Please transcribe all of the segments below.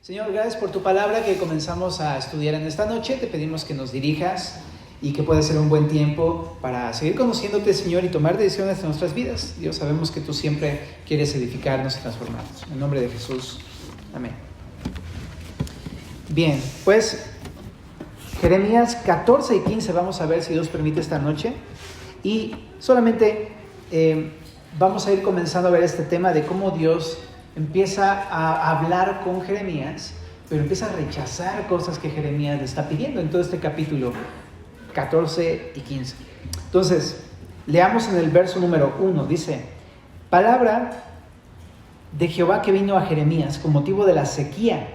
Señor, gracias por tu palabra que comenzamos a estudiar en esta noche. Te pedimos que nos dirijas y que pueda ser un buen tiempo para seguir conociéndote, Señor, y tomar decisiones en nuestras vidas. Dios, sabemos que tú siempre quieres edificarnos y transformarnos. En nombre de Jesús. Amén. Bien, pues Jeremías 14 y 15 vamos a ver si Dios permite esta noche. Y solamente vamos a ir comenzando a ver este tema de cómo Dios empieza a hablar con Jeremías, pero empieza a rechazar cosas que Jeremías le está pidiendo en todo este capítulo 14 y 15. Entonces, leamos en el verso número 1, dice: palabra de Jehová que vino a Jeremías con motivo de la sequía.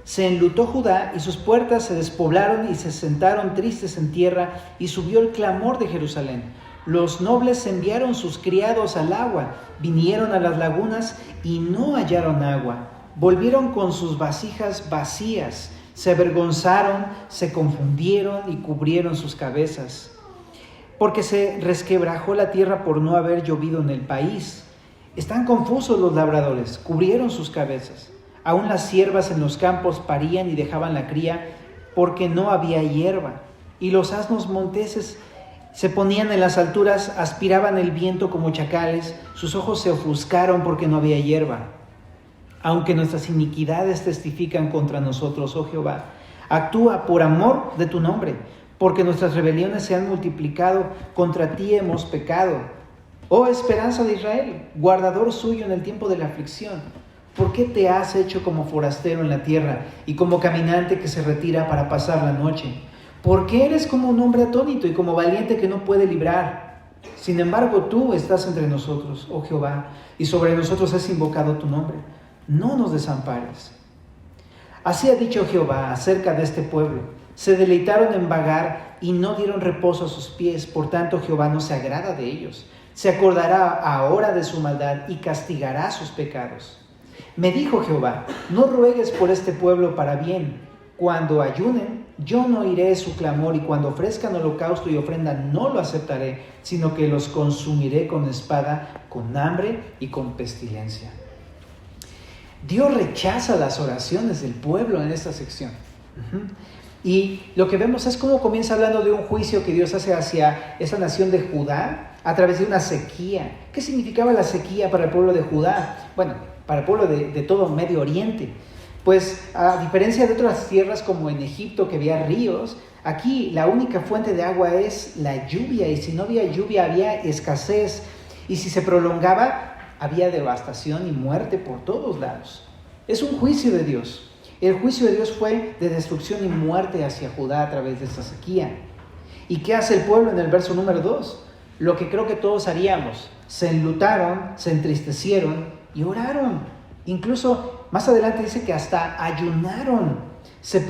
Se enlutó Judá y sus puertas se despoblaron y se sentaron tristes en tierra, y subió el clamor de Jerusalén. Los nobles enviaron sus criados al agua, vinieron a las lagunas y no hallaron agua. Volvieron con sus vasijas vacías, se avergonzaron, se confundieron y cubrieron sus cabezas. Porque se resquebrajó la tierra por no haber llovido en el país. Están confusos los labradores, cubrieron sus cabezas. Aún las ciervas en los campos parían y dejaban la cría porque no había hierba. Y los asnos monteses se ponían en las alturas, aspiraban el viento como chacales, sus ojos se ofuscaron porque no había hierba. Aunque nuestras iniquidades testifican contra nosotros, oh Jehová, actúa por amor de tu nombre, porque nuestras rebeliones se han multiplicado, contra ti hemos pecado. Oh esperanza de Israel, guardador suyo en el tiempo de la aflicción, ¿por qué te has hecho como forastero en la tierra y como caminante que se retira para pasar la noche? ¿Por qué eres como un hombre atónito y como valiente que no puede librar? Sin embargo, tú estás entre nosotros, oh Jehová, y sobre nosotros es invocado tu nombre. No nos desampares. Así ha dicho Jehová acerca de este pueblo: se deleitaron en vagar y no dieron reposo a sus pies, por tanto Jehová no se agrada de ellos. Se acordará ahora de su maldad y castigará sus pecados. Me dijo Jehová: no ruegues por este pueblo para bien. Cuando ayunen, yo no oiré su clamor, y cuando ofrezcan holocausto y ofrenda no lo aceptaré, sino que los consumiré con espada, con hambre y con pestilencia. Dios rechaza las oraciones del pueblo en esta sección. Y lo que vemos es cómo comienza hablando de un juicio que Dios hace hacia esa nación de Judá a través de una sequía. ¿Qué significaba la sequía para el pueblo de Judá? Bueno, para el pueblo de todo Medio Oriente. Pues a diferencia de otras tierras como en Egipto, que había ríos, aquí la única fuente de agua es la lluvia, y si no había lluvia había escasez, y si se prolongaba había devastación y muerte por todos lados. Es un juicio de Dios. El juicio de Dios fue de destrucción y muerte hacia Judá a través de esta sequía. ¿Y qué hace el pueblo en el verso número 2? Lo que creo que todos haríamos: se enlutaron, se entristecieron y oraron. Incluso más adelante dice que hasta ayunaron. Se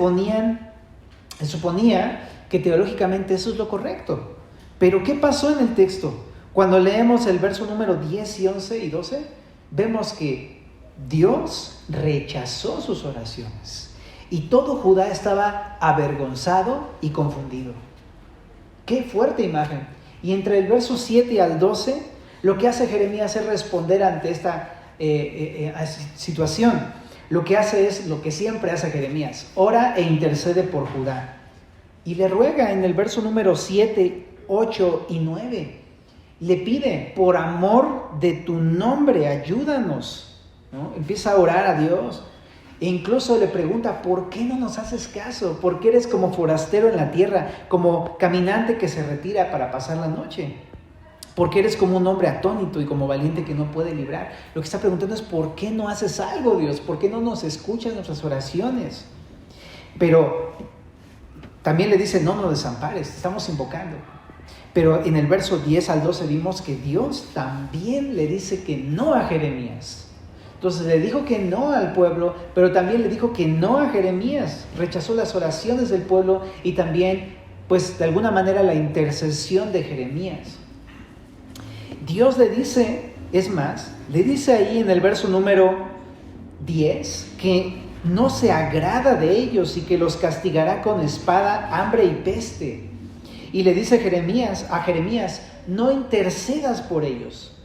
suponía que teológicamente eso es lo correcto. Pero ¿qué pasó en el texto? Cuando leemos el verso número 10 y 11 y 12, vemos que Dios rechazó sus oraciones y todo Judá estaba avergonzado y confundido. ¡Qué fuerte imagen! Y entre el verso 7 al 12, lo que hace Jeremías es responder ante esta situación. Lo que hace es lo que siempre hace Jeremías: ora e intercede por Judá. Y le ruega en el verso número 7, 8 y 9. Le pide: por amor de tu nombre, ayúdanos, ¿no? Empieza a orar a Dios. E incluso le pregunta: ¿por qué no nos haces caso? ¿Por qué eres como forastero en la tierra, como caminante que se retira para pasar la noche? Porque eres como un hombre atónito y como valiente que no puede librar. Lo que está preguntando es: ¿por qué no haces algo, Dios? ¿Por qué no nos escuchas nuestras oraciones? Pero también le dice: no nos desampares, te estamos invocando. Pero en el verso 10 al 12 vimos que Dios también le dice que no a Jeremías. Entonces le dijo que no al pueblo, pero también le dijo que no a Jeremías. Rechazó las oraciones del pueblo y también, pues de alguna manera, la intercesión de Jeremías. Dios le dice, es más, le dice ahí en el verso número 10 que no se agrada de ellos y que los castigará con espada, hambre y peste. Y le dice a Jeremías: no intercedas por ellos,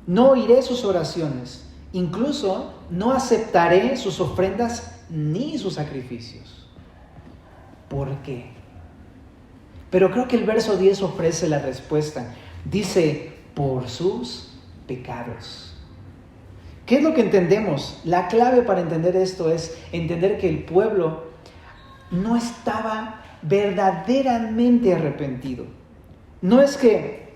no oiré sus oraciones. Incluso no aceptaré sus ofrendas ni sus sacrificios. ¿Por qué? Pero creo que el verso 10 ofrece la respuesta. Dice, por sus pecados. ¿Qué es lo que entendemos? La clave para entender esto es entender que el pueblo no estaba verdaderamente arrepentido. No es que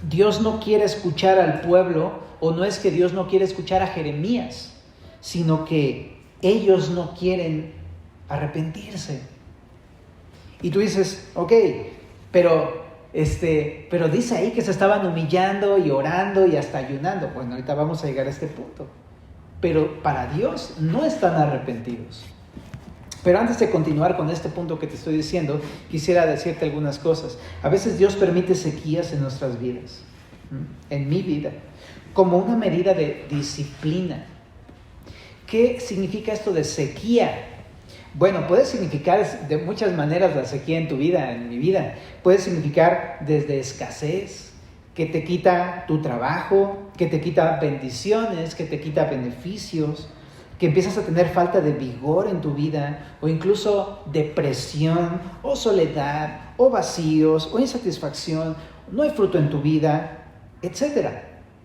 Dios no quiere escuchar al pueblo, o no es que Dios no quiere escuchar a Jeremías, sino que ellos no quieren arrepentirse. Y tú dices, ok, pero dice ahí que se estaban humillando y orando y hasta ayunando. Bueno, ahorita vamos a llegar a este punto. Pero para Dios no están arrepentidos. Pero antes de continuar con este punto que te estoy diciendo, quisiera decirte algunas cosas. A veces Dios permite sequías en nuestras vidas, en mi vida, como una medida de disciplina. ¿Qué significa esto de sequía? Bueno, puede significar de muchas maneras la sequía en tu vida, en mi vida. Puede significar desde escasez, que te quita tu trabajo, que te quita bendiciones, que te quita beneficios, que empiezas a tener falta de vigor en tu vida, o incluso depresión, o soledad, o vacíos, o insatisfacción, no hay fruto en tu vida, etc.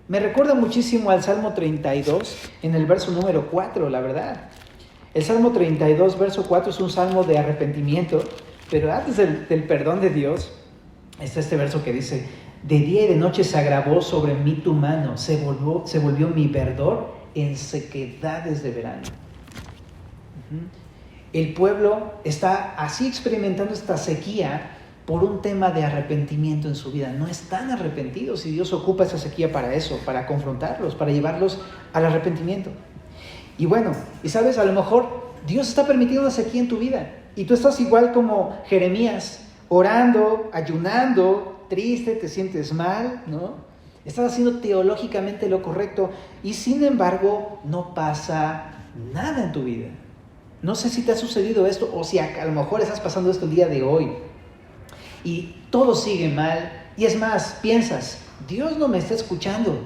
Me recuerda muchísimo al Salmo 32, en el verso número 4, la verdad. El Salmo 32, verso 4 es un salmo de arrepentimiento, pero antes del perdón de Dios, está este verso que dice, de día y de noche se agravó sobre mí tu mano, se volvió mi verdor en sequedades de verano. El pueblo está así experimentando esta sequía por un tema de arrepentimiento en su vida. No están arrepentidos y Dios ocupa esa sequía para eso, para confrontarlos, para llevarlos al arrepentimiento. Y bueno, y sabes, a lo mejor Dios está permitiendo una sequía en tu vida y tú estás igual como Jeremías, orando, ayunando, triste, te sientes mal, ¿no? Estás haciendo teológicamente lo correcto y sin embargo no pasa nada en tu vida. No sé si te ha sucedido esto o si a lo mejor estás pasando esto el día de hoy y todo sigue mal y es más, piensas, Dios no me está escuchando.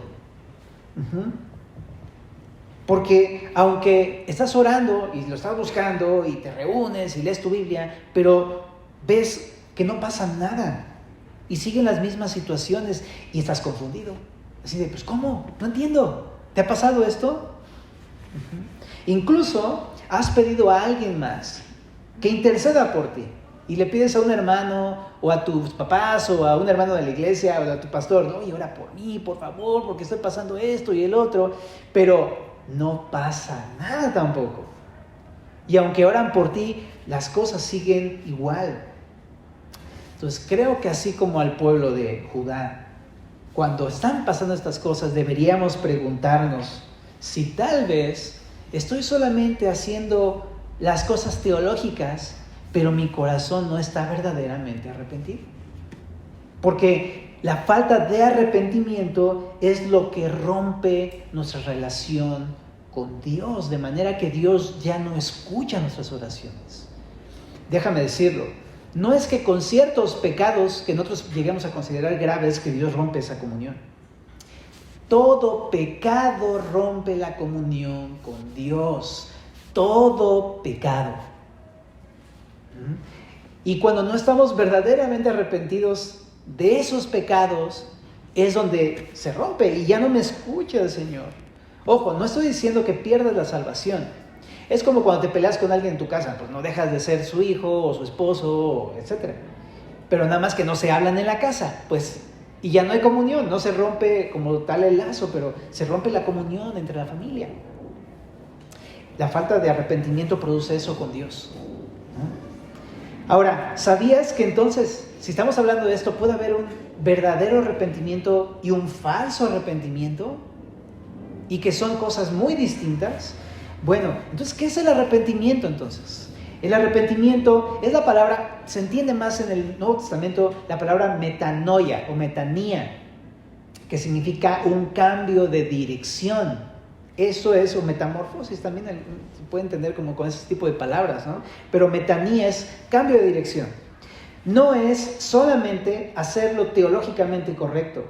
Porque aunque estás orando y lo estás buscando y te reúnes y lees tu Biblia, pero ves que no pasa nada y siguen las mismas situaciones y estás confundido. Así de, pues ¿cómo? No entiendo. ¿Te ha pasado esto? Incluso has pedido a alguien más que interceda por ti y le pides a un hermano o a tus papás o a un hermano de la iglesia o a tu pastor, oye, ora por mí, por favor, porque estoy pasando esto y el otro, pero no pasa nada tampoco. Y aunque oran por ti, las cosas siguen igual. Entonces creo que así como al pueblo de Judá, cuando están pasando estas cosas, deberíamos preguntarnos si tal vez estoy solamente haciendo las cosas teológicas, pero mi corazón no está verdaderamente arrepentido. Porque la falta de arrepentimiento es lo que rompe nuestra relación con Dios, de manera que Dios ya no escucha nuestras oraciones. Déjame decirlo, no es que con ciertos pecados que nosotros lleguemos a considerar graves que Dios rompe esa comunión. Todo pecado rompe la comunión con Dios. Todo pecado. Y cuando no estamos verdaderamente arrepentidos de esos pecados, es donde se rompe y ya no me escucha el Señor. Ojo, no estoy diciendo que pierdas la salvación. Es como cuando te peleas con alguien en tu casa, pues no dejas de ser su hijo o su esposo, etc. Pero nada más que no se hablan en la casa, pues, y ya no hay comunión, no se rompe como tal el lazo, pero se rompe la comunión entre la familia. La falta de arrepentimiento produce eso con Dios, ¿no? Ahora, ¿sabías que entonces, si estamos hablando de esto, puede haber un verdadero arrepentimiento y un falso arrepentimiento? Y que son cosas muy distintas. Bueno, entonces, ¿qué es el arrepentimiento entonces? El arrepentimiento es la palabra, se entiende más en el Nuevo Testamento, la palabra metanoia o metanía, que significa un cambio de dirección. Eso es, o metamorfosis también se puede entender como con ese tipo de palabras, ¿no? Pero metanía es cambio de dirección. No es solamente hacerlo teológicamente correcto,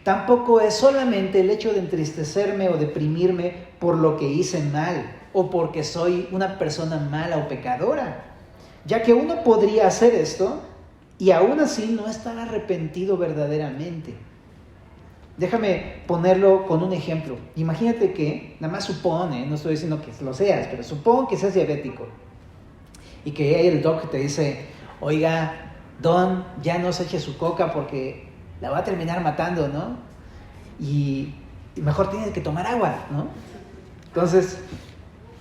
Tampoco es solamente el hecho de entristecerme o deprimirme por lo que hice mal o porque soy una persona mala o pecadora, ya que uno podría hacer esto y aún así no estar arrepentido verdaderamente. Déjame ponerlo con un ejemplo. Imagínate que, nada más supone, no estoy diciendo que lo seas, pero supón que seas diabético y que ahí el doc te dice, oiga, don, ya no se eche su coca porque la va a terminar matando, ¿no? Y mejor tienes que tomar agua, ¿no? Entonces,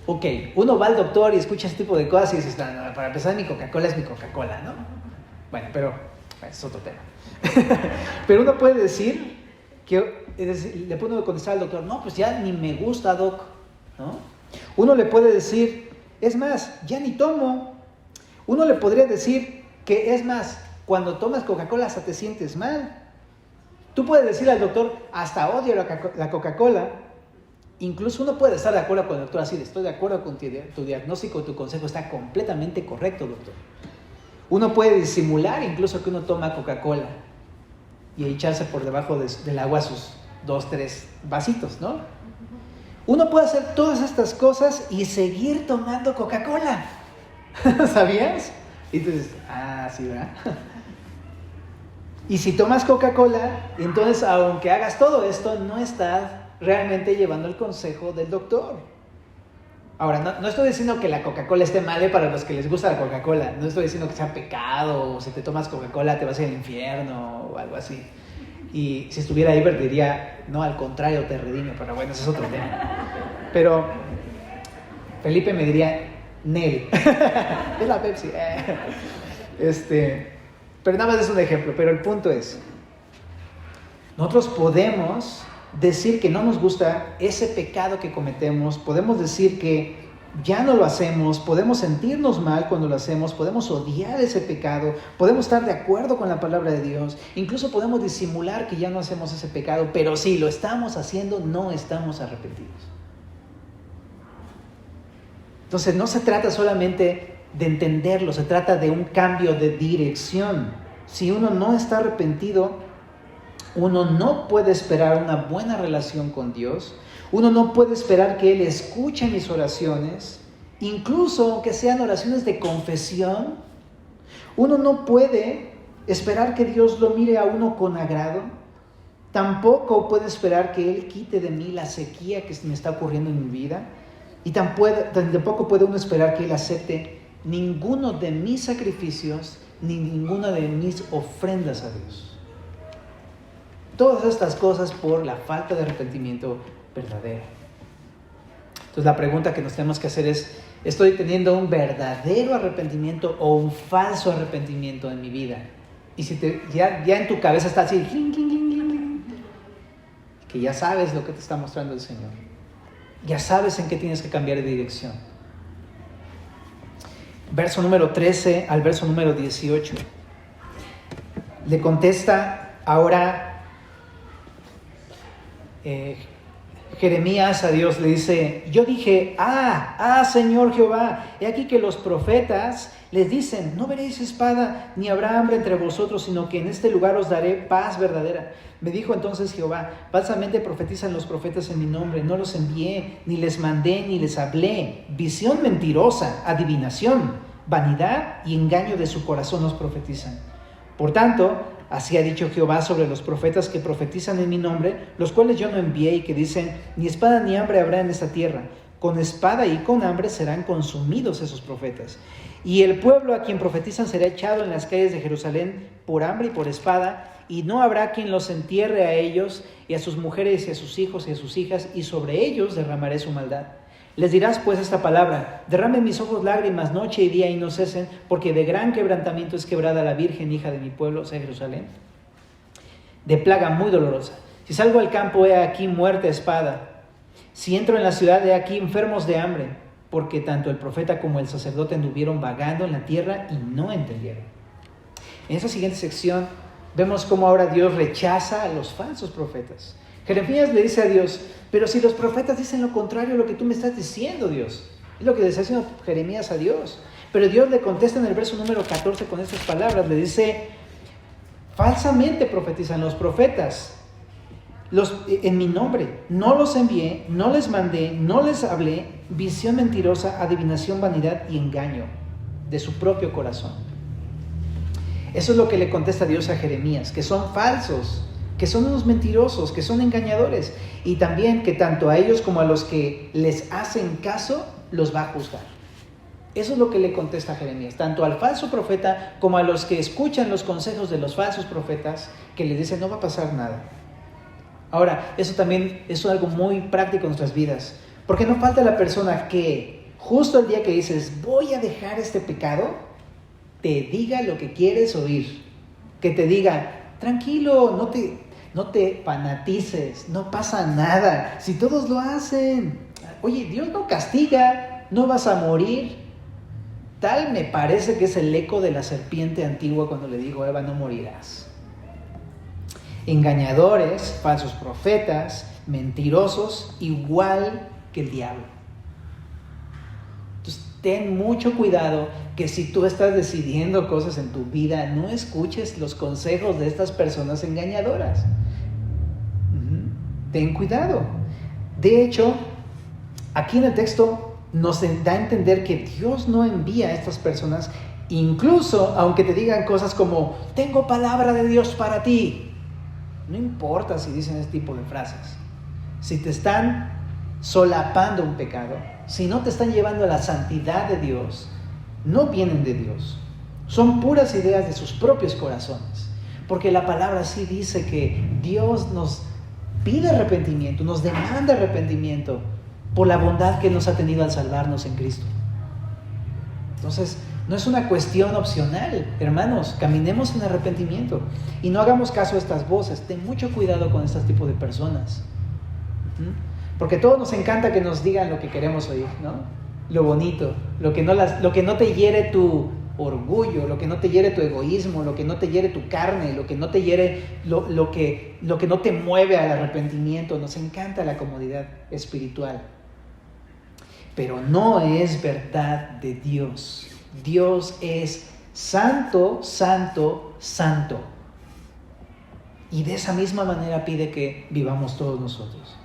ok, uno va al doctor y escucha ese tipo de cosas y dices, no, para empezar mi Coca-Cola es mi Coca-Cola, ¿no? Bueno, pero es otro tema. Pero uno puede decir que, le puede uno contestar al doctor, no, pues ya ni me gusta, doc, ¿no? Uno le puede decir, es más, ya ni tomo. Uno le podría decir que, es más, cuando tomas Coca-Cola hasta te sientes mal. Tú puedes decirle al doctor, hasta odio la Coca-Cola. Incluso uno puede estar de acuerdo con el doctor, así, estoy de acuerdo con tu diagnóstico, tu consejo está completamente correcto, doctor. Uno puede disimular incluso que uno toma Coca-Cola y echarse por debajo del agua sus 2, 3 vasitos, ¿no? Uno puede hacer todas estas cosas y seguir tomando Coca-Cola. ¿Sabías? Y tú dices, sí, ¿verdad? Y si tomas Coca-Cola, entonces aunque hagas todo esto, no estás realmente llevando el consejo del doctor. Ahora, no estoy diciendo que la Coca-Cola esté mal para los que les gusta la Coca-Cola. No estoy diciendo que sea pecado o si te tomas Coca-Cola te vas al infierno o algo así. Y si estuviera Iber diría, no, al contrario, te redime. Pero bueno, ese es otro tema. Pero Felipe me diría, Nel. Es la Pepsi. Pero nada más es un ejemplo. Pero el punto es, nosotros podemos decir que no nos gusta ese pecado que cometemos, podemos decir que ya no lo hacemos, podemos sentirnos mal cuando lo hacemos, podemos odiar ese pecado, podemos estar de acuerdo con la palabra de Dios, incluso podemos disimular que ya no hacemos ese pecado, pero si lo estamos haciendo, no estamos arrepentidos. Entonces no se trata solamente de entenderlo, se trata de un cambio de dirección. Si uno no está arrepentido, uno no puede esperar una buena relación con Dios. Uno no puede esperar que Él escuche mis oraciones, incluso aunque sean oraciones de confesión. Uno no puede esperar que Dios lo mire a uno con agrado. Tampoco puede esperar que Él quite de mí la sequía que me está ocurriendo en mi vida. Y tampoco puede uno esperar que Él acepte ninguno de mis sacrificios, ni ninguna de mis ofrendas a Dios. Todas estas cosas por la falta de arrepentimiento verdadero. Entonces la pregunta que nos tenemos que hacer es, ¿estoy teniendo un verdadero arrepentimiento o un falso arrepentimiento en mi vida? Y si ya en tu cabeza está así, que ya sabes lo que te está mostrando el Señor. Ya sabes en qué tienes que cambiar de dirección. Verso número 13 al verso número 18. Le contesta ahora Jeremías a Dios, le dice, yo dije, Señor Jehová, he aquí que los profetas les dicen, no veréis espada, ni habrá hambre entre vosotros, sino que en este lugar os daré paz verdadera. Me dijo entonces Jehová, falsamente profetizan los profetas en mi nombre, no los envié, ni les mandé, ni les hablé. Visión mentirosa, adivinación, vanidad y engaño de su corazón os profetizan. Por tanto, así ha dicho Jehová sobre los profetas que profetizan en mi nombre, los cuales yo no envié y que dicen, ni espada ni hambre habrá en esta tierra. Con espada y con hambre serán consumidos esos profetas. Y el pueblo a quien profetizan será echado en las calles de Jerusalén por hambre y por espada, y no habrá quien los entierre a ellos y a sus mujeres y a sus hijos y a sus hijas, y sobre ellos derramaré su maldad. Les dirás pues esta palabra, derramen mis ojos lágrimas noche y día y no cesen, porque de gran quebrantamiento es quebrada la Virgen, hija de mi pueblo, o sea, Jerusalén, de plaga muy dolorosa. Si salgo al campo, he aquí muerte a espada. Si entro en la ciudad, he aquí enfermos de hambre, porque tanto el profeta como el sacerdote anduvieron vagando en la tierra y no entendieron. En esta siguiente sección vemos cómo ahora Dios rechaza a los falsos profetas. Jeremías le dice a Dios, pero si los profetas dicen lo contrario a lo que tú me estás diciendo, Dios. Es lo que le está diciendo Jeremías a Dios. Pero Dios le contesta en el verso número 14 con estas palabras. Le dice, falsamente profetizan los profetas. en mi nombre. No los envié, no les mandé, no les hablé. Visión mentirosa, adivinación, vanidad y engaño de su propio corazón. Eso es lo que le contesta Dios a Jeremías, que son falsos, que son unos mentirosos, que son engañadores. Y también que tanto a ellos como a los que les hacen caso, los va a juzgar. Eso es lo que le contesta Jeremías, tanto al falso profeta como a los que escuchan los consejos de los falsos profetas, que les dicen no va a pasar nada. Ahora, eso también es algo muy práctico en nuestras vidas, porque no falta la persona que justo el día que dices voy a dejar este pecado, te diga lo que quieres oír, que te diga tranquilo, no te fanatices, no pasa nada, si todos lo hacen, oye, Dios no castiga, no vas a morir. Tal me parece que es el eco de la serpiente antigua cuando le dijo a Eva, no morirás. Engañadores, falsos profetas, mentirosos, igual que el diablo. Entonces, ten mucho cuidado que si tú estás decidiendo cosas en tu vida, no escuches los consejos de estas personas engañadoras. Ten cuidado. De hecho, aquí en el texto nos da a entender que Dios no envía a estas personas, incluso aunque te digan cosas como tengo palabra de Dios para ti. No importa si dicen este tipo de frases. Si te están solapando un pecado, si no te están llevando a la santidad de Dios, no vienen de Dios. Son puras ideas de sus propios corazones. Porque la palabra sí dice que Dios nos pide arrepentimiento, nos demanda arrepentimiento por la bondad que nos ha tenido al salvarnos en Cristo. Entonces, no es una cuestión opcional, hermanos, caminemos en arrepentimiento y no hagamos caso a estas voces. Ten mucho cuidado con este tipo de personas, porque a todos nos encanta que nos digan lo que queremos oír, ¿no? Lo bonito, lo que no te hiere tu orgullo, lo que no te hiere tu egoísmo, lo que no te hiere tu carne, lo que no te hiere lo que no te mueve al arrepentimiento. Nos encanta la comodidad espiritual. Pero no es verdad de Dios. Dios es santo, santo, santo. Y de esa misma manera pide que vivamos todos nosotros.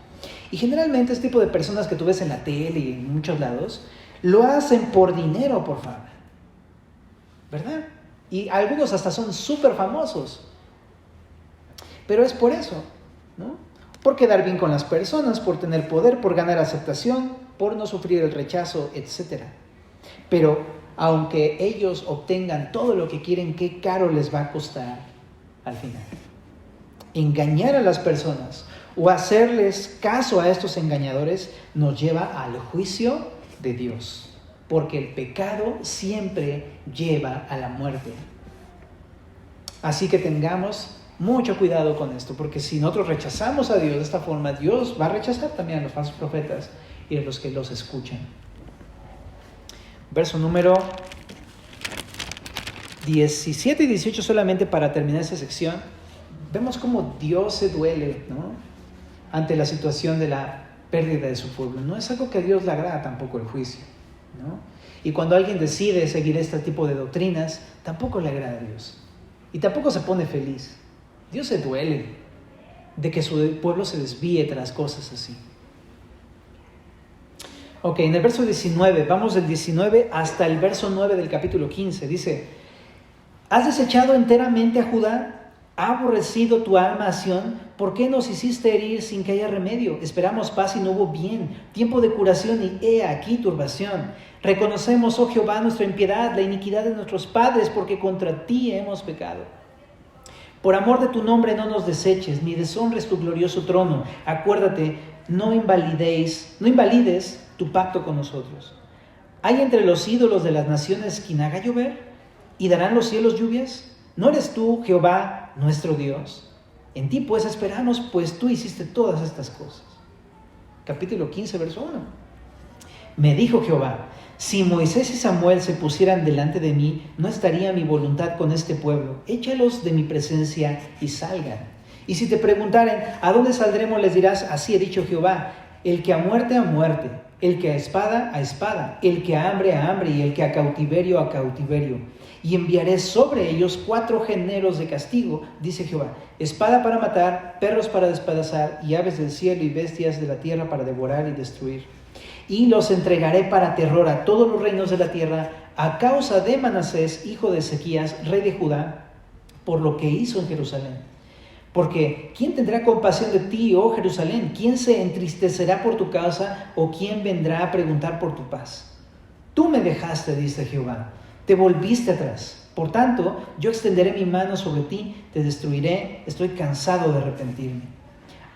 Y generalmente este tipo de personas que tú ves en la tele y en muchos lados, lo hacen por dinero, por fama. ¿Verdad? Y algunos hasta son súper famosos. Pero es por eso, ¿no? Por quedar bien con las personas, por tener poder, por ganar aceptación, por no sufrir el rechazo, etc. Pero aunque ellos obtengan todo lo que quieren, ¿qué caro les va a costar al final? Engañar a las personas o hacerles caso a estos engañadores nos lleva al juicio de Dios, porque el pecado siempre lleva a la muerte. Así que tengamos mucho cuidado con esto, porque si nosotros rechazamos a Dios de esta forma, Dios va a rechazar también a los falsos profetas y a los que los escuchan. Verso número 17 y 18 solamente para terminar esta sección. Vemos cómo Dios se duele, ¿no?, ante la situación de la pérdida de su pueblo. No es algo que a Dios le agrada tampoco el juicio, ¿no? Y cuando alguien decide seguir este tipo de doctrinas, tampoco le agrada a Dios. Y tampoco se pone feliz. Dios se duele de que su pueblo se desvíe tras cosas así. Ok, en el verso 19, vamos del 19 hasta el verso 9 del capítulo 15. Dice: ¿has desechado enteramente a Judá? ¿Ha aborrecido tu alma a Sión? ¿Por qué nos hiciste herir sin que haya remedio? Esperamos paz y no hubo bien, tiempo de curación y he aquí turbación. Reconocemos, oh Jehová, nuestra impiedad, la iniquidad de nuestros padres, porque contra ti hemos pecado. Por amor de tu nombre no nos deseches, ni deshonres tu glorioso trono. Acuérdate, no invalides tu pacto con nosotros. ¿Hay entre los ídolos de las naciones quien haga llover? ¿Y darán los cielos lluvias? ¿No eres tú, Jehová, nuestro Dios? En ti pues esperamos, pues tú hiciste todas estas cosas. Capítulo 15, verso 1. Me dijo Jehová: si Moisés y Samuel se pusieran delante de mí, no estaría mi voluntad con este pueblo. Échalos de mi presencia y salgan. Y si te preguntaren, ¿a dónde saldremos?, les dirás: así ha dicho Jehová, el que a muerte, el que a espada, el que a hambre, y el que a cautiverio. Y enviaré sobre ellos 4 géneros de castigo, dice Jehová: espada para matar, perros para despedazar, y aves del cielo y bestias de la tierra para devorar y destruir. Y los entregaré para terror a todos los reinos de la tierra, a causa de Manasés, hijo de Ezequías, rey de Judá, por lo que hizo en Jerusalén. Porque ¿quién tendrá compasión de ti, oh Jerusalén? ¿Quién se entristecerá por tu causa, o quién vendrá a preguntar por tu paz? Tú me dejaste, dice Jehová, te volviste atrás. Por tanto, yo extenderé mi mano sobre ti, te destruiré, estoy cansado de arrepentirme.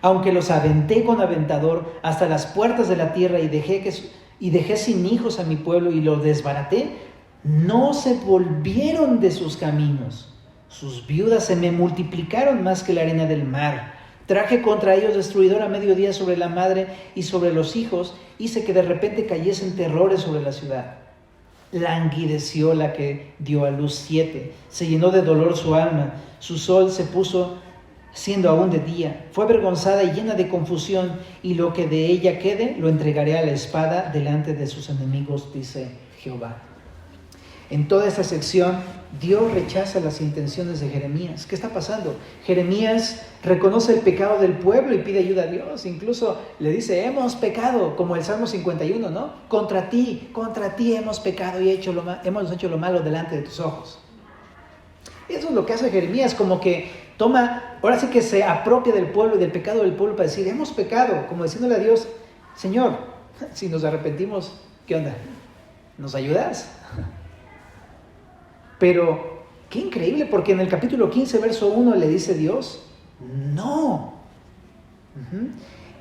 Aunque los aventé con aventador hasta las puertas de la tierra y dejé sin hijos a mi pueblo y lo desbaraté, no se volvieron de sus caminos. Sus viudas se me multiplicaron más que la arena del mar. Traje contra ellos destruidor a mediodía sobre la madre y sobre los hijos, hice que de repente cayesen terrores sobre la ciudad. Languideció la que dio a luz 7, se llenó de dolor su alma, su sol se puso siendo aún de día, fue avergonzada y llena de confusión, y lo que de ella quede lo entregaré a la espada delante de sus enemigos, dice Jehová. En toda esta sección, Dios rechaza las intenciones de Jeremías. ¿Qué está pasando? Jeremías reconoce el pecado del pueblo y pide ayuda a Dios. Incluso le dice: hemos pecado, como el Salmo 51, ¿no? Contra ti hemos pecado y hemos hecho lo malo delante de tus ojos. Eso es lo que hace Jeremías, como que ahora sí que se apropia del pueblo y del pecado del pueblo para decir: hemos pecado, como diciéndole a Dios: Señor, si nos arrepentimos, ¿qué onda? ¿Nos ayudas? Pero qué increíble, porque en el capítulo 15, verso 1, le dice Dios: no.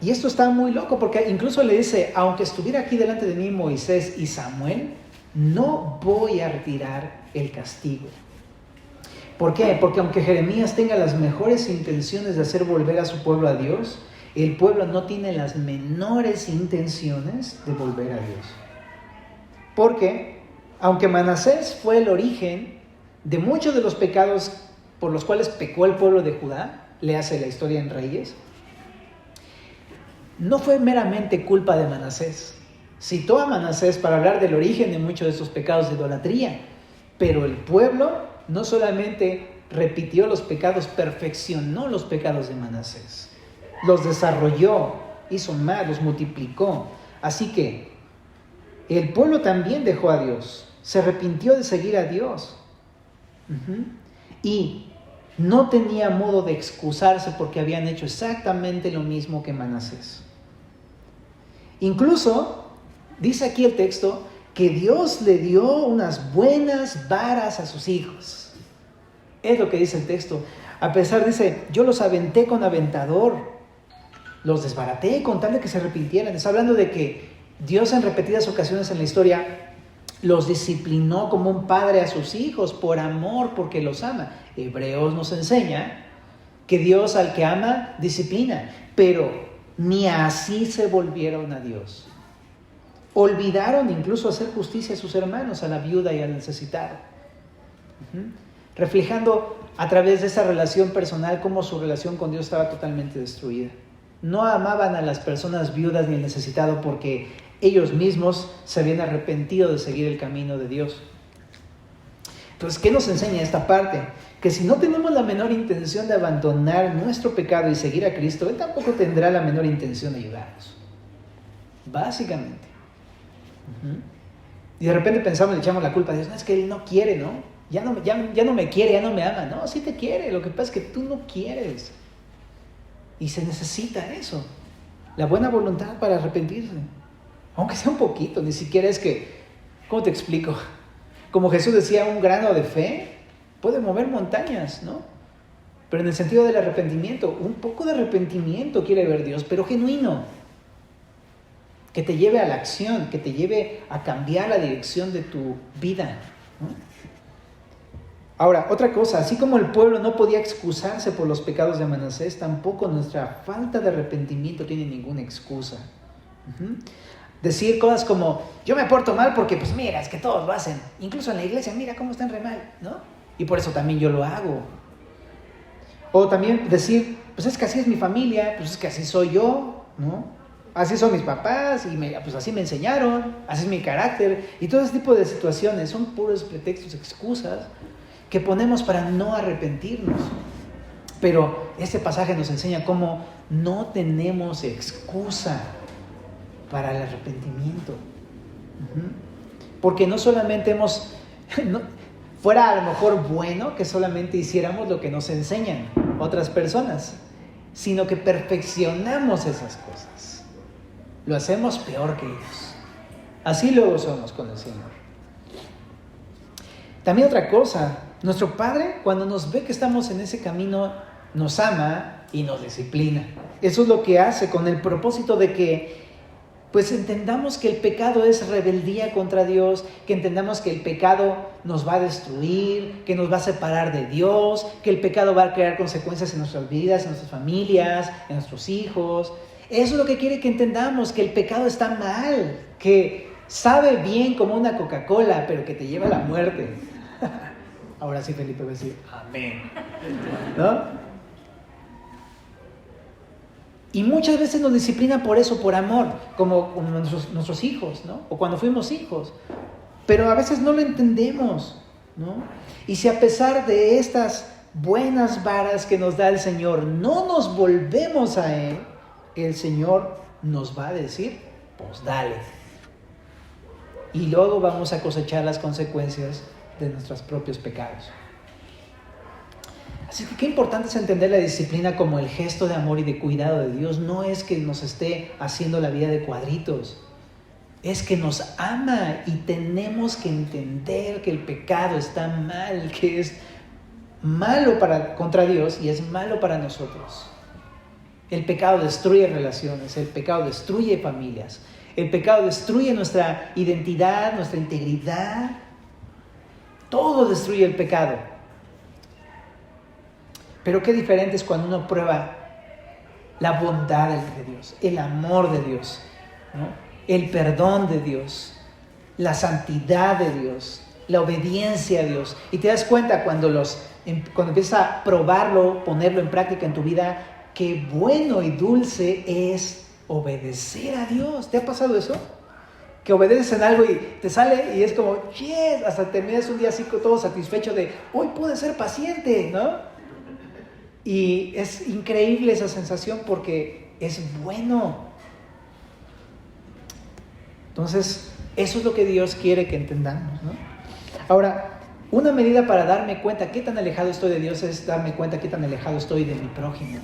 Y esto está muy loco, porque incluso le dice: aunque estuviera aquí delante de mí Moisés y Samuel, no voy a retirar el castigo. ¿Por qué? Porque aunque Jeremías tenga las mejores intenciones de hacer volver a su pueblo a Dios, el pueblo no tiene las menores intenciones de volver a Dios. Porque aunque Manasés fue el origen de muchos de los pecados por los cuales pecó el pueblo de Judá, le hace la historia en Reyes, no fue meramente culpa de Manasés. Citó a Manasés para hablar del origen de muchos de estos pecados de idolatría, pero el pueblo no solamente repitió los pecados, perfeccionó los pecados de Manasés, los desarrolló, hizo más, los multiplicó. Así que el pueblo también dejó a Dios, se arrepintió de seguir a Dios. Y no tenía modo de excusarse porque habían hecho exactamente lo mismo que Manasés. Incluso, dice aquí el texto, que Dios le dio unas buenas varas a sus hijos. Es lo que dice el texto. A pesar, dice: yo los aventé con aventador, los desbaraté con tal de que se arrepintieran. Está hablando de que Dios en repetidas ocasiones en la historia los disciplinó como un padre a sus hijos por amor, porque los ama. Hebreos nos enseña que Dios al que ama disciplina, pero ni así se volvieron a Dios. Olvidaron incluso hacer justicia a sus hermanos, a la viuda y al necesitado. Reflejando a través de esa relación personal cómo su relación con Dios estaba totalmente destruida. No amaban a las personas viudas ni al necesitado porque ellos mismos se habían arrepentido de seguir el camino de Dios. Entonces, ¿qué nos enseña esta parte? Que si no tenemos la menor intención de abandonar nuestro pecado y seguir a Cristo, Él tampoco tendrá la menor intención de ayudarnos. Básicamente. Y de repente pensamos, le echamos la culpa a Dios: no, es que Él no quiere, ¿no? Ya no me quiere, ya no me ama. No, sí te quiere, lo que pasa es que tú no quieres. Y se necesita eso, la buena voluntad para arrepentirse. Aunque sea un poquito, ni siquiera es que, ¿cómo te explico? Como Jesús decía, un grano de fe puede mover montañas, ¿no? Pero en el sentido del arrepentimiento, un poco de arrepentimiento quiere ver Dios, pero genuino, que te lleve a la acción, que te lleve a cambiar la dirección de tu vida, ¿no? Ahora, otra cosa, así como el pueblo no podía excusarse por los pecados de Manasés, tampoco nuestra falta de arrepentimiento tiene ninguna excusa. Decir cosas como: yo me porto mal porque, pues mira, es que todos lo hacen. Incluso en la iglesia, mira cómo están re mal, ¿no? Y por eso también yo lo hago. O también decir: pues es que así es mi familia, pues es que así soy yo, ¿no? así son mis papás y pues así me enseñaron, así es mi carácter. Y todo ese tipo de situaciones son puros pretextos, excusas que ponemos para no arrepentirnos. Pero este pasaje nos enseña cómo no tenemos excusa para el arrepentimiento. Porque no solamente fuera a lo mejor bueno que solamente hiciéramos lo que nos enseñan otras personas, sino que perfeccionamos esas cosas. Lo hacemos peor que ellos. Así luego somos con el Señor. También otra cosa, nuestro Padre, cuando nos ve que estamos en ese camino, nos ama y nos disciplina. Eso es lo que hace con el propósito de que pues entendamos que el pecado es rebeldía contra Dios, que entendamos que el pecado nos va a destruir, que nos va a separar de Dios, que el pecado va a crear consecuencias en nuestras vidas, en nuestras familias, en nuestros hijos. Eso es lo que quiere que entendamos, que el pecado está mal, que sabe bien como una Coca-Cola, pero que te lleva a la muerte. Ahora sí Felipe va a decir, amén. ¿No? Y muchas veces nos disciplina por eso, por amor, como nuestros hijos, ¿no? O cuando fuimos hijos. Pero a veces no lo entendemos, ¿no? Y si a pesar de estas buenas varas que nos da el Señor, no nos volvemos a Él, el Señor nos va a decir, pues dale. Y luego vamos a cosechar las consecuencias de nuestros propios pecados. Así que qué importante es entender la disciplina como el gesto de amor y de cuidado de Dios. No es que nos esté haciendo la vida de cuadritos. Es que nos ama y tenemos que entender que el pecado está mal, que es malo contra Dios y es malo para nosotros. El pecado destruye relaciones, el pecado destruye familias, el pecado destruye nuestra identidad, nuestra integridad. Todo destruye el pecado. Pero qué diferente es cuando uno prueba la bondad de Dios, el amor de Dios, ¿no? El perdón de Dios, la santidad de Dios, la obediencia a Dios. Y te das cuenta cuando empiezas a probarlo, ponerlo en práctica en tu vida, qué bueno y dulce es obedecer a Dios. ¿Te ha pasado eso? Que obedeces en algo y te sale y es como, yes, hasta terminas un día así todo satisfecho de, hoy pude ser paciente, ¿no? Y es increíble esa sensación porque es bueno. Entonces, eso es lo que Dios quiere que entendamos, ¿no? Ahora, una medida para darme cuenta qué tan alejado estoy de Dios es darme cuenta qué tan alejado estoy de mi prójimo.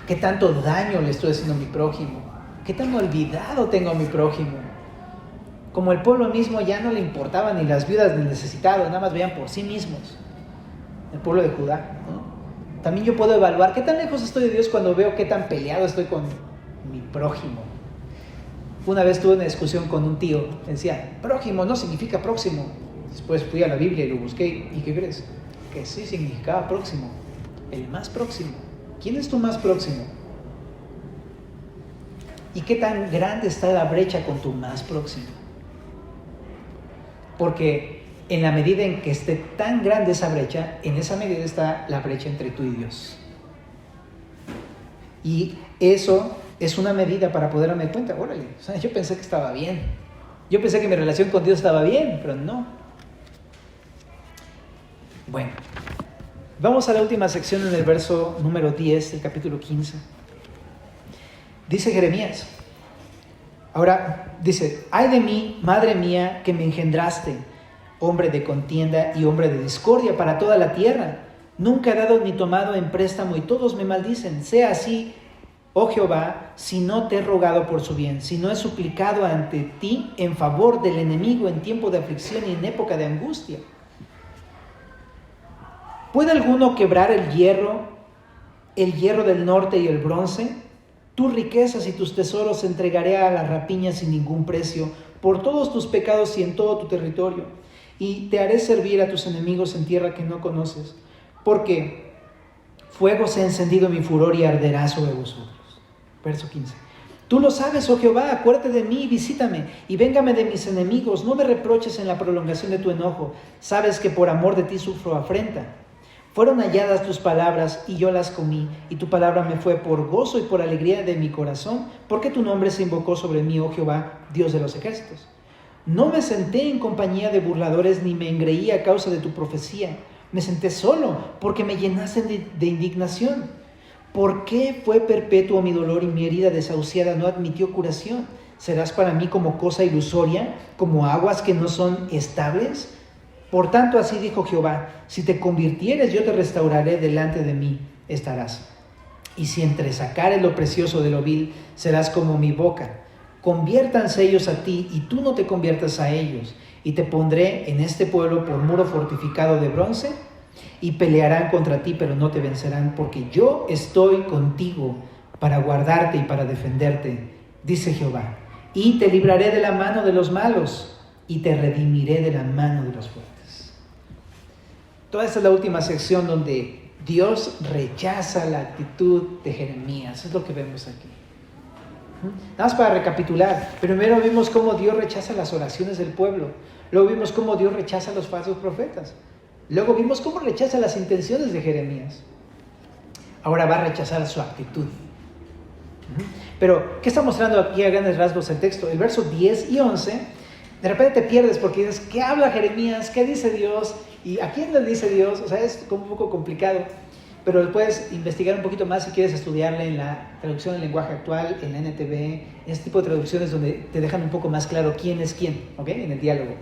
Qué tanto daño le estoy haciendo a mi prójimo. Qué tan olvidado tengo a mi prójimo. Como el pueblo mismo ya no le importaba ni las viudas ni el necesitado, nada más veían por sí mismos. El pueblo de Judá, ¿no? También yo puedo evaluar qué tan lejos estoy de Dios cuando veo qué tan peleado estoy con mi prójimo. Una vez tuve una discusión con un tío, decía, prójimo no significa próximo. Después fui a la Biblia y lo busqué, ¿y qué crees? Que sí significaba próximo, el más próximo. ¿Quién es tu más próximo? ¿Y qué tan grande está la brecha con tu más próximo? Porque en la medida en que esté tan grande esa brecha, en esa medida está la brecha entre tú y Dios. Y eso es una medida para poder darme cuenta. Órale, o sea, yo pensé que estaba bien. Yo pensé que mi relación con Dios estaba bien, pero no. Bueno, vamos a la última sección en el verso número 10 del capítulo 15. Dice Jeremías. Ahora dice, ay de mí, madre mía, que me engendraste, hombre de contienda y hombre de discordia para toda la tierra. Nunca he dado ni tomado en préstamo y todos me maldicen. Sea así, oh Jehová, si no te he rogado por su bien, si no he suplicado ante ti en favor del enemigo en tiempo de aflicción y en época de angustia. ¿Puede alguno quebrar el hierro del norte y el bronce? Tus riquezas y tus tesoros entregaré a la rapiña sin ningún precio, por todos tus pecados y en todo tu territorio. Y te haré servir a tus enemigos en tierra que no conoces, porque fuego se ha encendido en mi furor y arderá sobre vosotros. Verso 15. Tú lo sabes, oh Jehová, acuérdate de mí y visítame, y véngame de mis enemigos, no me reproches en la prolongación de tu enojo. Sabes que por amor de ti sufro afrenta. Fueron halladas tus palabras y yo las comí, y tu palabra me fue por gozo y por alegría de mi corazón, porque tu nombre se invocó sobre mí, oh Jehová, Dios de los ejércitos. No me senté en compañía de burladores, ni me engreí a causa de tu profecía. Me senté solo, porque me llenaste de indignación. ¿Por qué fue perpetuo mi dolor y mi herida desahuciada no admitió curación? ¿Serás para mí como cosa ilusoria, como aguas que no son estables? Por tanto, así dijo Jehová, si te convirtieres, yo te restauraré, delante de mí estarás. Y si entresacares lo precioso de lo vil, serás como mi boca. Conviértanse ellos a ti, y tú no te conviertas a ellos. Y te pondré en este pueblo por muro fortificado de bronce, y pelearán contra ti, pero no te vencerán, porque yo estoy contigo para guardarte y para defenderte, dice Jehová. Y te libraré de la mano de los malos, y te redimiré de la mano de los fuertes. Toda esta es la última sección donde Dios rechaza la actitud de Jeremías. Es lo que vemos aquí. Nada más para recapitular. Primero vimos cómo Dios rechaza las oraciones del pueblo. Luego vimos cómo Dios rechaza a los falsos profetas. Luego vimos cómo rechaza las intenciones de Jeremías. Ahora va a rechazar su actitud. Pero, ¿qué está mostrando aquí a grandes rasgos el texto? El verso 10 y 11, de repente te pierdes porque dices, ¿qué habla Jeremías? ¿Qué dice Dios? ¿Y a quién le dice Dios? O sea, es como un poco complicado. Pero puedes investigar un poquito más si quieres estudiarle en la traducción del lenguaje actual, en la NTV, en este tipo de traducciones donde te dejan un poco más claro quién es quién, ¿ok? En el diálogo.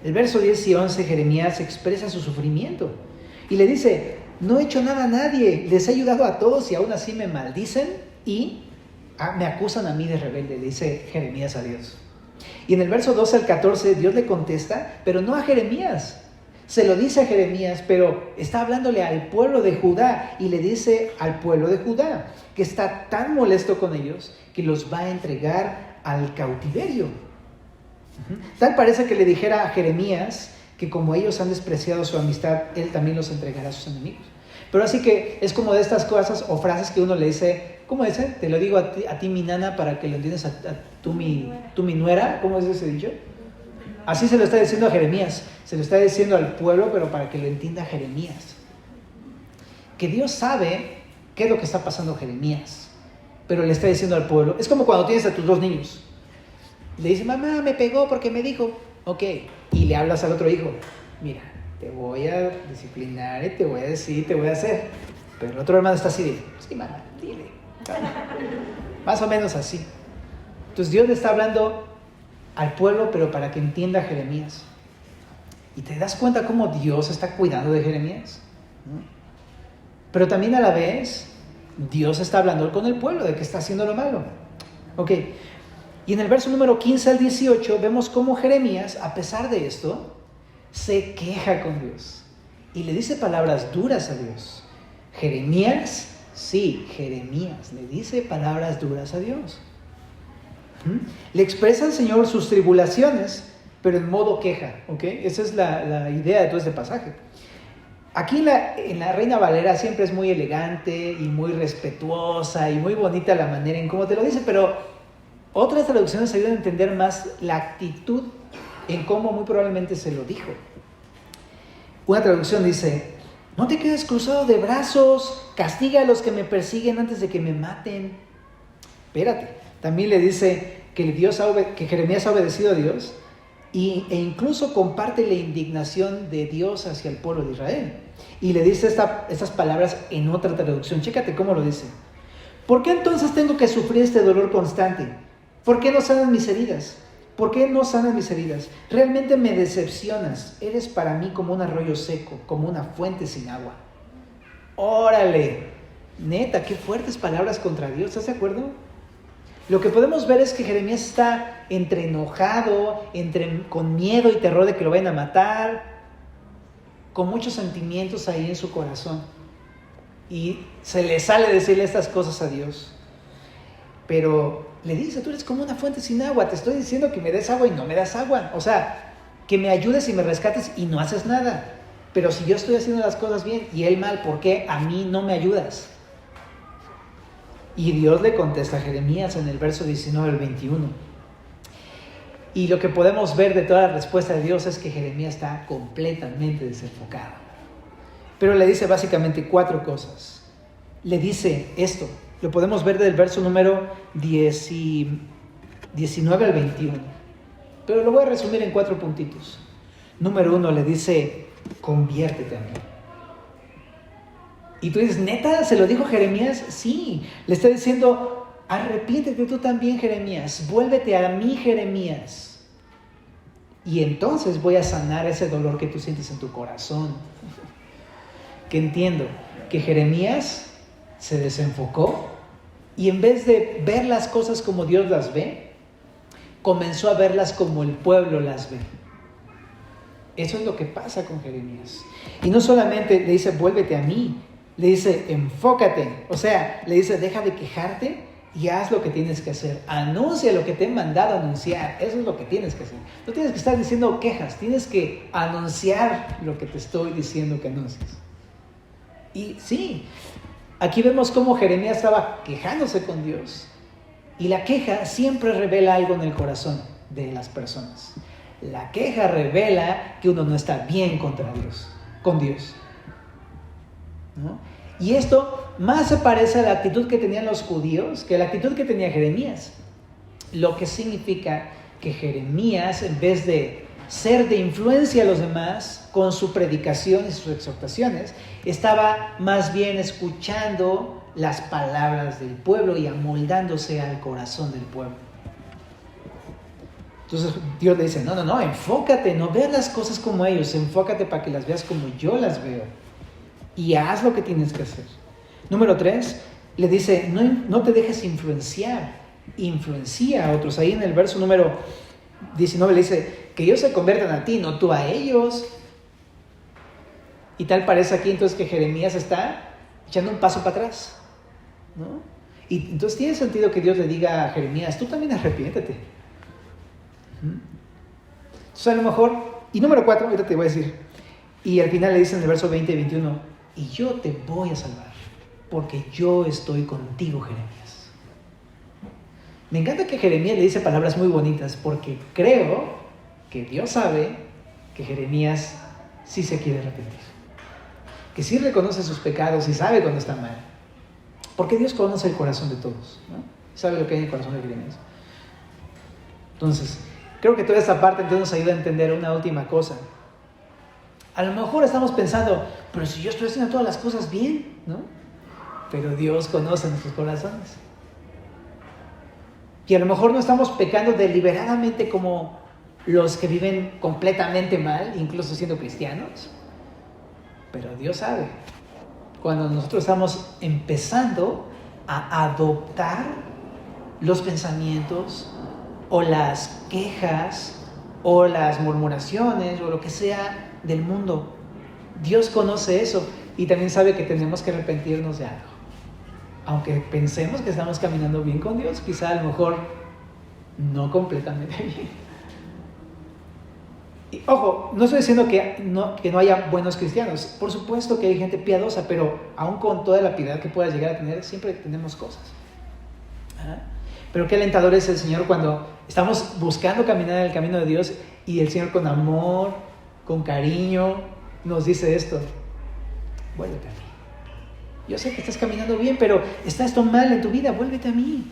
El verso 10 y 11, Jeremías expresa su sufrimiento y le dice, no he hecho nada a nadie, les he ayudado a todos y aún así me maldicen y me acusan a mí de rebelde, le dice Jeremías a Dios. Y en el verso 12 al 14, Dios le contesta, pero no a Jeremías. Se lo dice a Jeremías, pero está hablándole al pueblo de Judá y le dice al pueblo de Judá que está tan molesto con ellos que los va a entregar al cautiverio. Tal parece que le dijera a Jeremías que como ellos han despreciado su amistad, él también los entregará a sus enemigos. Pero así que es como de estas cosas o frases que uno le dice, ¿cómo dice? Te lo digo a ti mi nana para que lo entiendas a tú mi nuera. ¿Cómo es ese dicho? Así se lo está diciendo a Jeremías, se lo está diciendo al pueblo, pero para que lo entienda Jeremías. Que Dios sabe qué es lo que está pasando Jeremías, pero le está diciendo al pueblo. Es como cuando tienes a tus dos niños. Le dice, mamá, me pegó porque me dijo, ok, y le hablas al otro hijo, mira, te voy a disciplinar y te voy a decir, te voy a hacer. Pero el otro hermano está así de, sí, mamá, dile. Más o menos así. Entonces Dios le está hablando al pueblo, pero para que entienda a Jeremías. ¿Y te das cuenta cómo Dios está cuidando de Jeremías? Pero también a la vez, Dios está hablando con el pueblo de que está haciendo lo malo. Ok, y en el verso número 15 al 18 vemos cómo Jeremías, a pesar de esto, se queja con Dios y le dice palabras duras a Dios. Jeremías le dice palabras duras a Dios. Le expresa al Señor sus tribulaciones, pero en modo queja, ¿ok? Esa es la idea de todo este pasaje. Aquí en la Reina Valera siempre es muy elegante y muy respetuosa y muy bonita la manera en cómo te lo dice, pero otras traducciones ayudan a entender más la actitud en cómo muy probablemente se lo dijo. Una traducción dice, no te quedes cruzado de brazos, castiga a los que me persiguen antes de que me maten. Espérate. También le dice que Jeremías ha obedecido a Dios e incluso comparte la indignación de Dios hacia el pueblo de Israel. Y le dice estas palabras en otra traducción. Chécate cómo lo dice. ¿Por qué entonces tengo que sufrir este dolor constante? ¿Por qué no sanan mis heridas? ¿Por qué no sanan mis heridas? Realmente me decepcionas. Eres para mí como un arroyo seco, como una fuente sin agua. ¡Órale! Neta, qué fuertes palabras contra Dios. ¿Estás de acuerdo? Lo que podemos ver es que Jeremías está entre enojado, con miedo y terror de que lo vayan a matar, con muchos sentimientos ahí en su corazón. Y se le sale decirle estas cosas a Dios. Pero le dice, tú eres como una fuente sin agua, te estoy diciendo que me des agua y no me das agua. O sea, que me ayudes y me rescates y no haces nada. Pero si yo estoy haciendo las cosas bien y él mal, ¿por qué a mí no me ayudas? Y Dios le contesta a Jeremías en el verso 19 al 21. Y lo que podemos ver de toda la respuesta de Dios es que Jeremías está completamente desenfocado. pero le dice básicamente 4 cosas. Le dice esto, lo podemos ver del verso número 19 al 21, pero lo voy a resumir en 4 puntitos. Número 1, le dice, conviértete a mí. Y tú dices, ¿neta? ¿Se lo dijo Jeremías? Sí, le está diciendo, arrepiéntete tú también, Jeremías, vuélvete a mí, Jeremías. Y entonces voy a sanar ese dolor que tú sientes en tu corazón. Que entiendo que Jeremías se desenfocó y en vez de ver las cosas como Dios las ve, comenzó a verlas como el pueblo las ve. Eso es lo que pasa con Jeremías. Y no solamente le dice, vuélvete a mí, le dice, enfócate. O sea, le dice, deja de quejarte y haz lo que tienes que hacer. Anuncia lo que te he mandado a anunciar. Eso es lo que tienes que hacer. No tienes que estar diciendo quejas, tienes que anunciar lo que te estoy diciendo que anuncies. Y sí, aquí vemos cómo Jeremías estaba quejándose con Dios. Y la queja siempre revela algo en el corazón de las personas. La queja revela que uno no está bien contra Dios, con Dios, ¿no? Y esto más se parece a la actitud que tenían los judíos que a la actitud que tenía Jeremías. Lo que significa que Jeremías, en vez de ser de influencia a los demás con su predicación y sus exhortaciones, estaba más bien escuchando las palabras del pueblo y amoldándose al corazón del pueblo. Entonces Dios le dice, no, enfócate, no veas las cosas como ellos, enfócate para que las veas como yo las veo y haz lo que tienes que hacer. Número 3, le dice, no te dejes influenciar, influencia a otros. Ahí en el verso número 19 le dice, que ellos se conviertan a ti, no tú a ellos. Y tal parece aquí entonces que Jeremías está echando un paso para atrás, ¿no? Y entonces tiene sentido que Dios le diga a Jeremías, tú también arrepiéntete. Entonces a lo mejor, y número 4, ahorita te voy a decir, y al final le dice en el verso 20 y 21, y yo te voy a salvar, porque yo estoy contigo, Jeremías. Me encanta que Jeremías le dice palabras muy bonitas, porque creo que Dios sabe que Jeremías sí se quiere arrepentir, que sí reconoce sus pecados y sabe cuando está mal, porque Dios conoce el corazón de todos, ¿no? Sabe lo que hay en el corazón de Jeremías. Entonces, creo que toda esta parte entonces nos ayuda a entender una última cosa. A lo mejor estamos pensando, pero si yo estoy haciendo todas las cosas bien, ¿no? Pero Dios conoce nuestros corazones. Y a lo mejor no estamos pecando deliberadamente como los que viven completamente mal, incluso siendo cristianos. Pero Dios sabe. Cuando nosotros estamos empezando a adoptar los pensamientos o las quejas o las murmuraciones o lo que sea del mundo. Dios conoce eso y también sabe que tenemos que arrepentirnos de algo. Aunque pensemos que estamos caminando bien con Dios, quizá a lo mejor no completamente bien. Y ojo, no estoy diciendo que no haya buenos cristianos. Por supuesto que hay gente piadosa, pero aún con toda la piedad que puedas llegar a tener, siempre tenemos cosas. Pero qué alentador es el Señor cuando estamos buscando caminar en el camino de Dios y el Señor con amor, con cariño, nos dice esto: vuélvete a mí. Yo sé que estás caminando bien, pero está esto mal en tu vida, vuélvete a mí.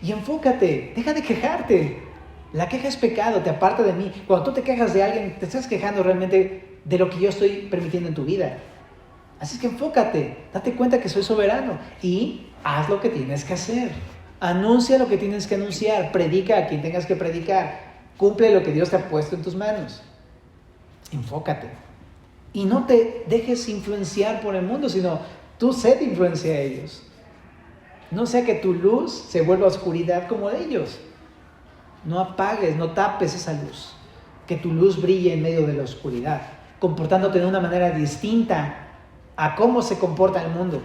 Y enfócate, deja de quejarte. La queja es pecado, te aparta de mí. Cuando tú te quejas de alguien, te estás quejando realmente de lo que yo estoy permitiendo en tu vida. Así que enfócate, date cuenta que soy soberano y haz lo que tienes que hacer. Anuncia lo que tienes que anunciar, predica a quien tengas que predicar, cumple lo que Dios te ha puesto en tus manos. Enfócate. Y no te dejes influenciar por el mundo, sino tú sé de influencia a ellos. No sea que tu luz se vuelva oscuridad como de ellos. No apagues, no tapes esa luz. Que tu luz brille en medio de la oscuridad, comportándote de una manera distinta a cómo se comporta el mundo.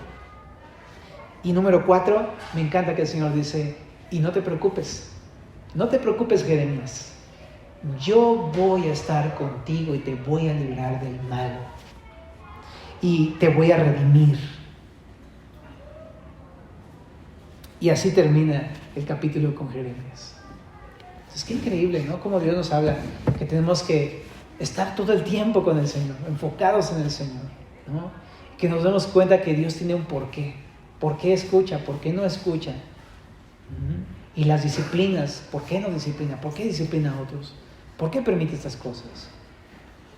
Y número 4, me encanta que el Señor dice, y no te preocupes, Jeremías. Yo voy a estar contigo y te voy a librar del mal. Y te voy a redimir. Y así termina el capítulo con Jeremías. Es que increíble, ¿no? Cómo Dios nos habla, que tenemos que estar todo el tiempo con el Señor, enfocados en el Señor. ¿no? Que nos demos cuenta que Dios tiene un porqué. ¿Por qué escucha? ¿Por qué no escucha? Y las disciplinas, ¿por qué no disciplina? ¿Por qué disciplina a otros? ¿Por qué permite estas cosas?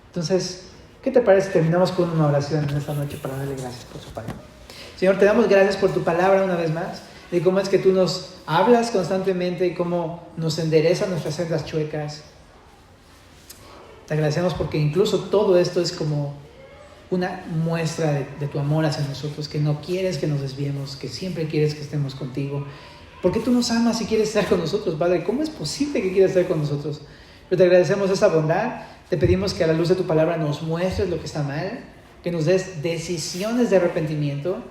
Entonces, ¿qué te parece si terminamos con una oración en esta noche para darle gracias por su palabra? Señor, te damos gracias por tu palabra una vez más, de cómo es que tú nos hablas constantemente y cómo nos enderezas nuestras sendas chuecas. Te agradecemos porque incluso todo esto es como una muestra de tu amor hacia nosotros, que no quieres que nos desviemos, que siempre quieres que estemos contigo, porque tú nos amas y quieres estar con nosotros, Padre. ¿Cómo es posible que quieras estar con nosotros? Pero te agradecemos esa bondad, te pedimos que a la luz de tu palabra nos muestres lo que está mal, que nos des decisiones de arrepentimiento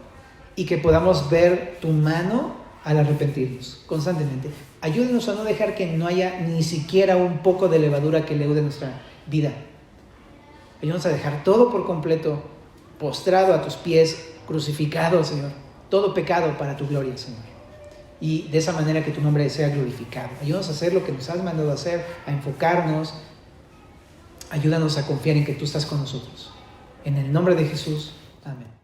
y que podamos ver tu mano al arrepentirnos constantemente. Ayúdanos a no dejar que no haya ni siquiera un poco de levadura que leude nuestra vida. Ayúdanos a dejar todo por completo, postrado a tus pies, crucificado, Señor. Todo pecado para tu gloria, Señor. Y de esa manera que tu nombre sea glorificado. Ayúdanos a hacer lo que nos has mandado a hacer, a enfocarnos. Ayúdanos a confiar en que tú estás con nosotros. En el nombre de Jesús. Amén.